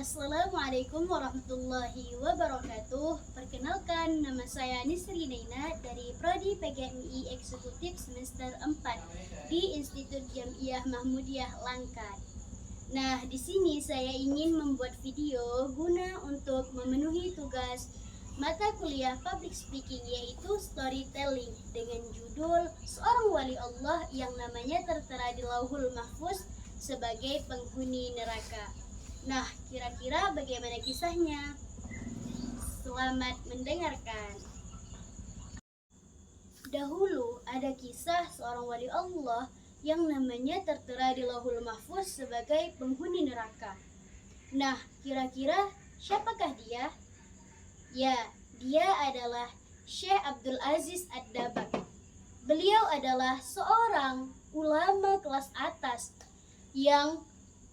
Assalamualaikum warahmatullahi wabarakatuh. Perkenalkan, nama saya Nisri Naina dari Prodi PGMI Eksekutif semester 4 di Institut Jamiah Mahmudiyah Langkat. Nah, di sini saya ingin membuat video guna untuk memenuhi tugas mata kuliah public speaking, yaitu storytelling, dengan judul seorang wali Allah yang namanya tertera di Lauhul Mahfuz sebagai penghuni neraka. Nah, kira-kira bagaimana kisahnya? Selamat mendengarkan. Dahulu ada kisah seorang wali Allah yang namanya tertera di Lauhul Mahfuz sebagai penghuni neraka. Nah, kira-kira siapakah dia? Ya, dia adalah Syekh Abdul Aziz Ad-Dabbagh. Beliau adalah seorang ulama kelas atas yang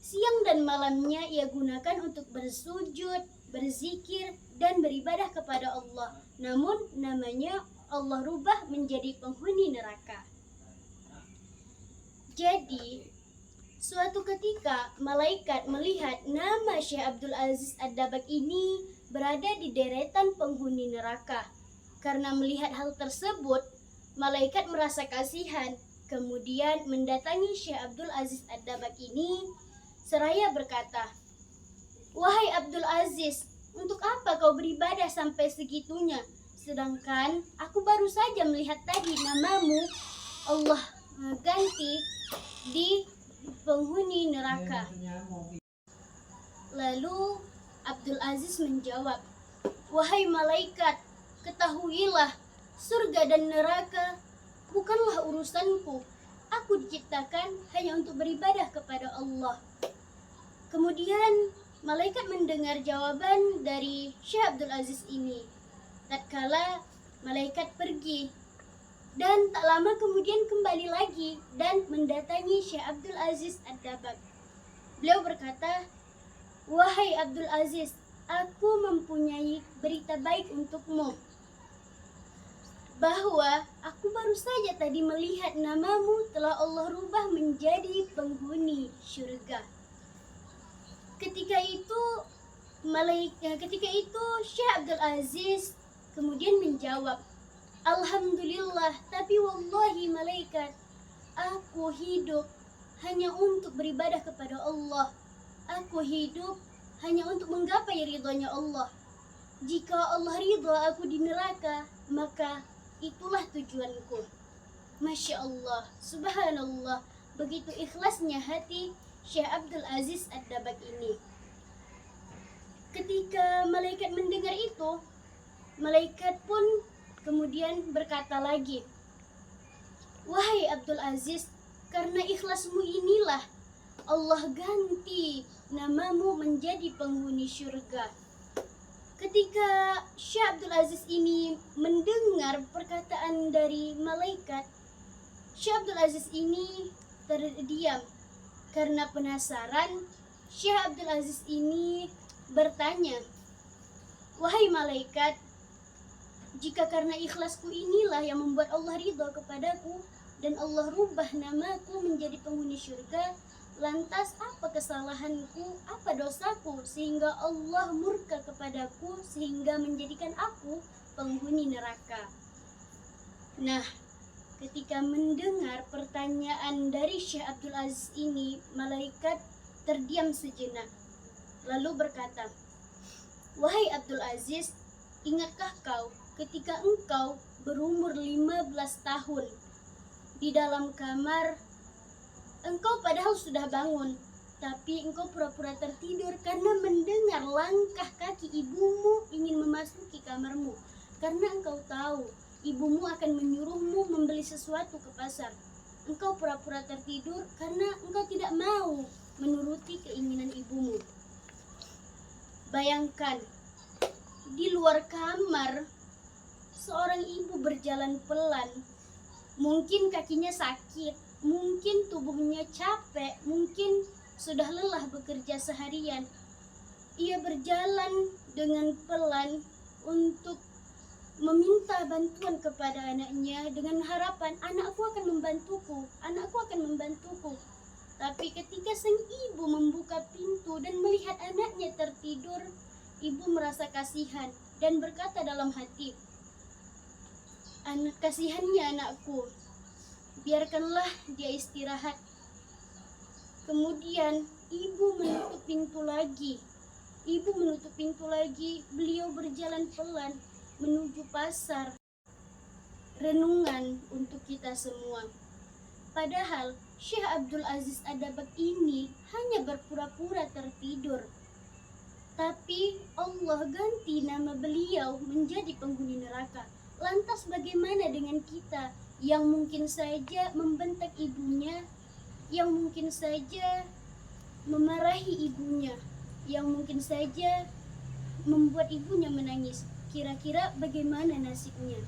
siang dan malamnya ia gunakan untuk bersujud, berzikir, dan beribadah kepada Allah. Namun namanya Allah rubah menjadi penghuni neraka. Jadi, suatu ketika malaikat melihat nama Syekh Abdul Aziz Ad-Dabbagh ini berada di deretan penghuni neraka. Karena melihat hal tersebut, malaikat merasa kasihan, kemudian mendatangi Syekh Abdul Aziz Ad-Dabbagh ini seraya berkata, "Wahai Abdul Aziz, untuk apa kau beribadah sampai segitunya? Sedangkan aku baru saja melihat tadi namamu Allah ganti di penghuni neraka." Lalu Abdul Aziz menjawab, "Wahai malaikat, ketahuilah, surga dan neraka bukanlah urusanku. Aku diciptakan hanya untuk beribadah kepada Allah." Kemudian malaikat mendengar jawaban dari Syekh Abdul Aziz ini. Tatkala malaikat pergi, dan tak lama kemudian kembali lagi dan mendatangi Syekh Abdul Aziz Ad-Dabbagh. Beliau berkata, "Wahai Abdul Aziz, aku mempunyai berita baik untukmu, bahwa aku baru saja tadi melihat namamu telah Allah rubah menjadi penghuni surga." Ketika itu Syekh Abdul Aziz kemudian menjawab, "Alhamdulillah, tapi wallahi malaikat, aku hidup hanya untuk beribadah kepada Allah. Aku hidup hanya untuk menggapai ridhonya Allah. Jika Allah ridha aku di neraka, maka itulah tujuanku." Masya Allah, subhanallah, begitu ikhlasnya hati Syekh Abdul Aziz Ad-Dabbagh ini. Ketika malaikat mendengar itu, malaikat pun kemudian berkata lagi, "Wahai Abdul Aziz, karena ikhlasmu inilah Allah ganti namamu menjadi penghuni surga." Ketika Syekh Abdul Aziz ini mendengar perkataan dari malaikat, Syekh Abdul Aziz ini terdiam. Karena penasaran, Syekh Abdul Aziz ini bertanya, "Wahai malaikat, jika karena ikhlasku inilah yang membuat Allah ridha kepadaku dan Allah rubah namaku menjadi penghuni surga, lantas apa kesalahanku, apa dosaku sehingga Allah murka kepadaku sehingga menjadikan aku penghuni neraka?" Nah, ketika mendengar pertanyaan dari Syekh Abdul Aziz ini, malaikat terdiam sejenak, lalu berkata, "Wahai Abdul Aziz, ingatkah kau ketika engkau berumur 15 tahun di dalam kamar, engkau padahal sudah bangun, tapi engkau pura-pura tertidur karena mendengar langkah kaki ibumu ingin memasuki kamarmu, karena engkau tahu ibumu akan menyuruhmu membeli sesuatu ke pasar. Engkau pura-pura tertidur karena engkau tidak mau menuruti keinginan ibumu. Bayangkan, di luar kamar, seorang ibu berjalan pelan. Mungkin kakinya sakit, mungkin tubuhnya capek, mungkin sudah lelah bekerja seharian. Ia berjalan dengan pelan untuk meminta bantuan kepada anaknya dengan harapan, anakku akan membantuku. Tapi ketika sang ibu membuka pintu dan melihat anaknya tertidur, ibu merasa kasihan dan berkata dalam hati, kasihannya anakku, biarkanlah dia istirahat. Kemudian ibu menutup pintu lagi. Beliau berjalan pelan menuju pasar. Renungan untuk kita semua. Padahal Syekh Abdul Aziz Adabak ini hanya berpura-pura tertidur. Tapi Allah ganti nama beliau menjadi penghuni neraka. Lantas bagaimana dengan kita yang mungkin saja membentak ibunya, yang mungkin saja memarahi ibunya, yang mungkin saja membuat ibunya menangis? Kira-kira bagaimana nasibnya?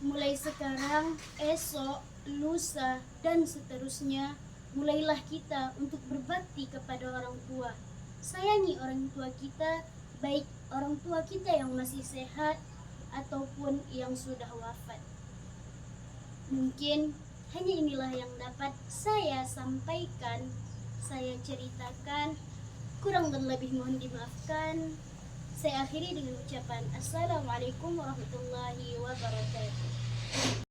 Mulai sekarang, esok, lusa, dan seterusnya, mulailah kita untuk berbakti kepada orang tua. Sayangi orang tua kita, baik orang tua kita yang masih sehat ataupun yang sudah wafat. Mungkin hanya inilah yang dapat saya sampaikan, saya ceritakan. Kurang dan lebih mohon dimaafkan. Saya akhiri dengan ucapan Assalamualaikum warahmatullahi wabarakatuh.